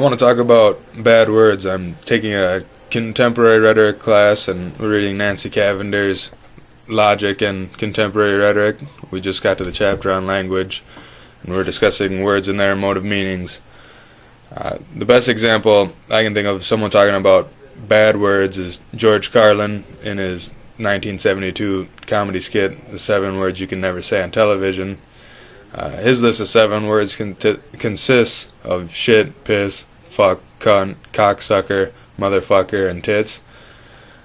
want to talk about bad words. I'm taking a contemporary rhetoric class and we're reading Nancy Cavender's Logic and Contemporary Rhetoric. We just got to the chapter on language and we're discussing words and their emotive meanings. The best example I can think of someone talking about bad words is George Carlin in his 1972 comedy skit, The 7 Words You Can Never Say on Television. His list of 7 words consists of shit, piss, fuck, cunt, cocksucker, motherfucker, and tits.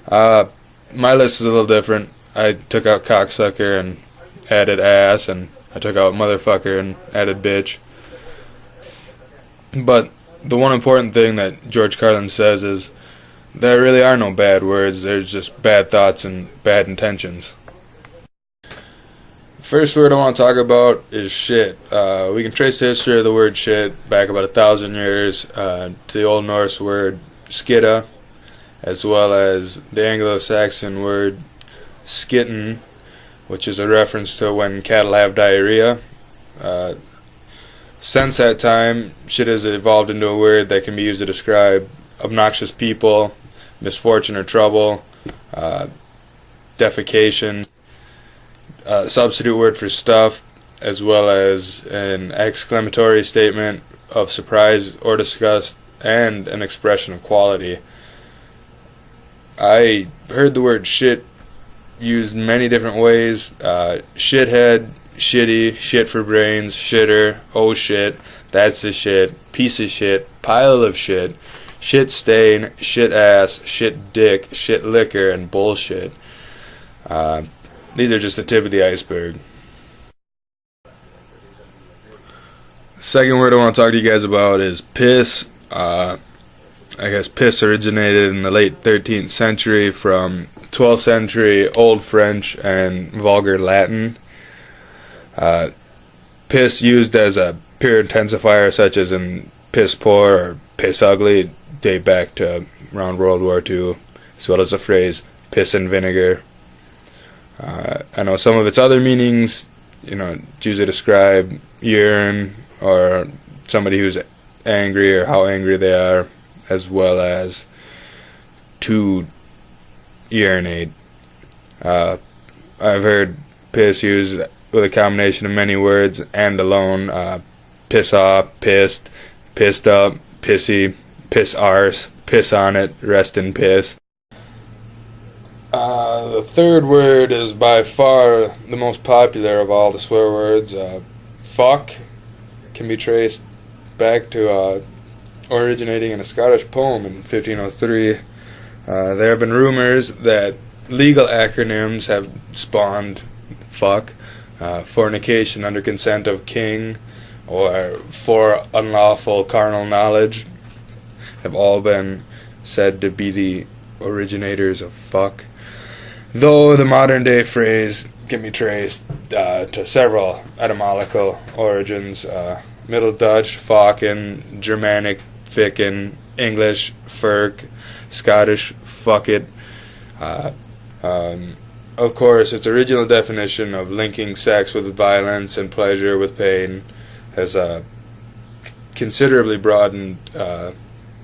My list is a little different. I took out cocksucker and added ass, and I took out motherfucker and added bitch. But the one important thing that George Carlin says is there really are no bad words, there's just bad thoughts and bad intentions. First word I want to talk about is shit. We can trace the history of the word shit back about 1,000 years to the Old Norse word skitta, as well as the Anglo-Saxon word skitten, which is a reference to when cattle have diarrhea. Since that time, shit has evolved into a word that can be used to describe obnoxious people, misfortune or trouble, defecation, substitute word for stuff, as well as an exclamatory statement of surprise or disgust, and an expression of quality. I heard the word shit used many different ways. Shithead, shitty, shit for brains, shitter, oh shit, that's the shit, piece of shit, pile of shit, shit stain, shit ass, shit dick, shit liquor, and bullshit. These are just the tip of the iceberg. Second word I want to talk to you guys about is piss. I guess piss originated in the late 13th century from 12th century Old French and Vulgar Latin. Piss used as a pure intensifier, such as in piss poor or piss ugly, date back to around World War II, as well as the phrase piss and vinegar. I know some of its other meanings, it's used to describe urine or somebody who's angry or how angry they are, as well as to urinate. I've heard piss used with a combination of many words and alone. Piss off, pissed, pissed up, pissy, piss arse, piss on it, rest in piss. The third word is by far the most popular of all the swear words. Fuck can be traced back to originating in a Scottish poem in 1503. There have been rumors that legal acronyms have spawned fuck, fornication under consent of king, or for unlawful carnal knowledge, have all been said to be the originators of fuck. Though the modern day phrase can be traced to several etymological origins: Middle Dutch, focken, Germanic, ficken, English, firk, Scottish, fuck it. Of course, its original definition of linking sex with violence and pleasure with pain has considerably broadened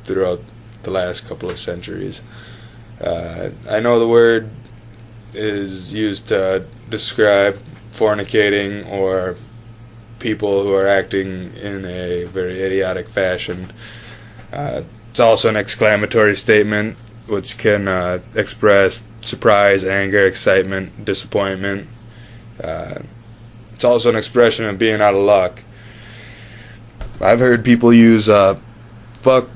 throughout the last couple of centuries. I know the word is used to describe fornicating or people who are acting in a very idiotic fashion. It's also an exclamatory statement which can express surprise, anger, excitement, disappointment. It's also an expression of being out of luck. I've heard people use fuck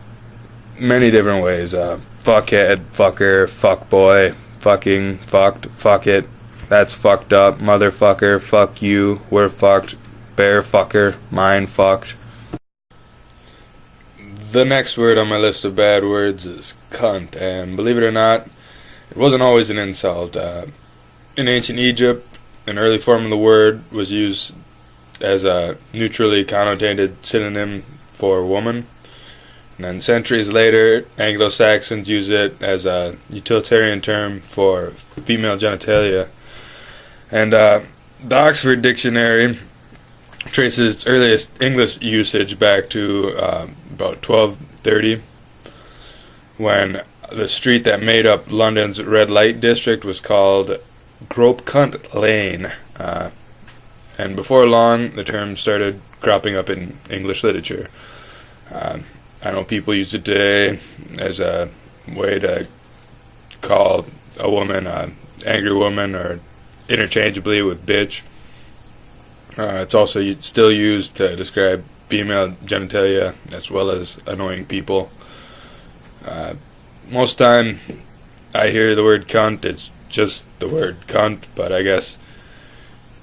many different ways. Fuckhead, fucker, fuckboy, fucking, fucked, fuck it, that's fucked up, motherfucker, fuck you, we're fucked, bear fucker, mine fucked. The next word on my list of bad words is cunt, and believe it or not, it wasn't always an insult. In ancient Egypt, an early form of the word was used as a neutrally connotated synonym for woman. And then centuries later, Anglo-Saxons use it as a utilitarian term for female genitalia. And the Oxford Dictionary traces its earliest English usage back to about 1930, when the street that made up London's red light district was called Gropecunt Lane. And before long, the term started cropping up in English literature. I know people use it today as a way to call a woman an angry woman, or interchangeably with bitch. It's also still used to describe female genitalia as well as annoying people. Most time I hear the word cunt, it's just the word cunt, but I guess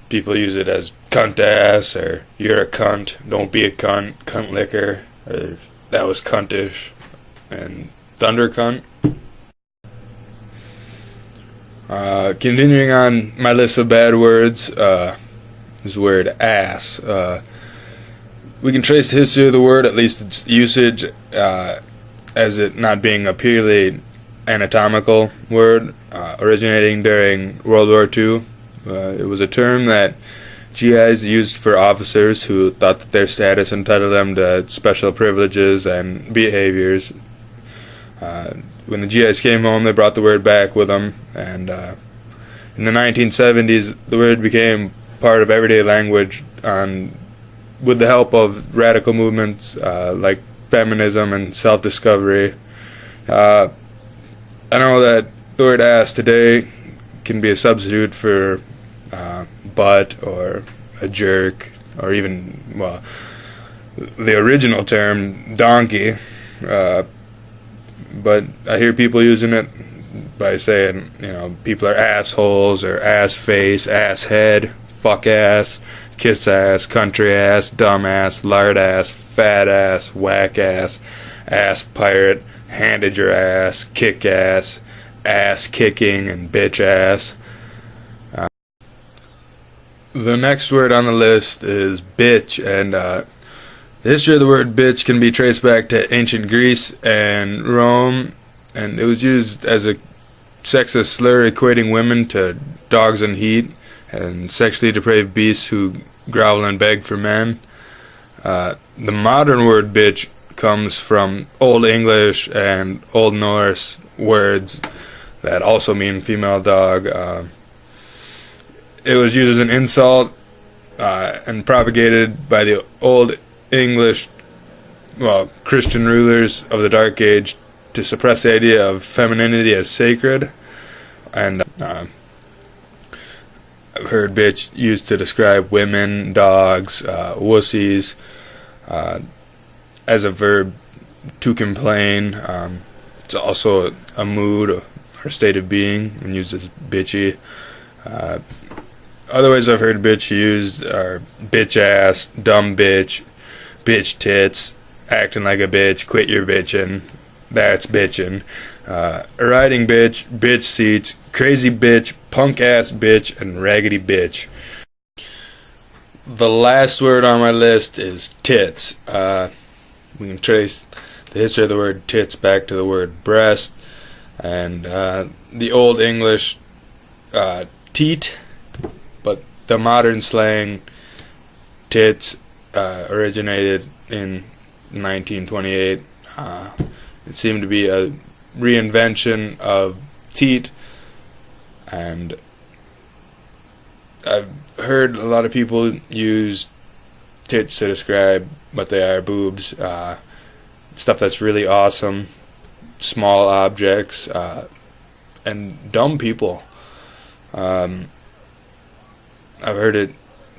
people use it as cunt ass, or you're a cunt, don't be a cunt, cunt liquor, or that was cuntish, and thunder cunt. Continuing on my list of bad words, is the word ass. We can trace the history of the word, at least its usage, as it not being a purely anatomical word, originating during World War II. It was a term that GIs used for officers who thought that their status entitled them to special privileges and behaviors. When the GIs came home, they brought the word back with them, and in the 1970s, the word became part of everyday language with the help of radical movements like feminism and self-discovery. I know that the word ass today can be a substitute for butt or a jerk, or even, well, the original term donkey, but I hear people using it by saying, people are assholes, or ass face, ass head, fuck ass, kiss ass, country ass, dumb ass, lard ass, fat ass, whack ass, ass pirate, handed your ass, kick ass kicking, and bitch ass. The next word on the list is bitch, and the history of the word bitch can be traced back to ancient Greece and Rome, and it was used as a sexist slur equating women to dogs in heat and sexually depraved beasts who grovel and beg for men. The modern word bitch comes from Old English and Old Norse words that also mean female dog. It was used as an insult and propagated by the Old English, Christian rulers of the Dark Age to suppress the idea of femininity as sacred. And I've heard bitch used to describe women, dogs, wussies, as a verb to complain. It's also a mood or state of being when used as bitchy. Other ways I've heard bitch used are bitch ass, dumb bitch, bitch tits, acting like a bitch, quit your bitchin', that's bitchin', riding bitch, bitch seats, crazy bitch, punk ass bitch, and raggedy bitch. The last word on my list is tits. We can trace the history of the word tits back to the word breast, and the Old English teat, but the modern slang tits originated in 1928. It seemed to be a reinvention of teat, and I've heard a lot of people use tits to describe what they are, boobs, stuff that's really awesome, small objects, and dumb people. I've heard it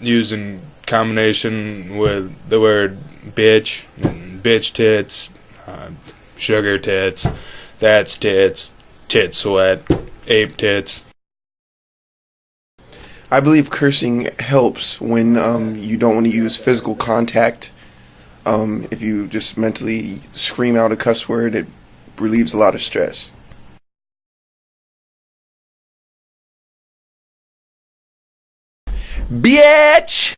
used in combination with the word bitch and bitch tits, sugar tits, that's tits, tit sweat, ape tits. I believe cursing helps when you don't want to use physical contact. If you just mentally scream out a cuss word, it relieves a lot of stress. Bitch!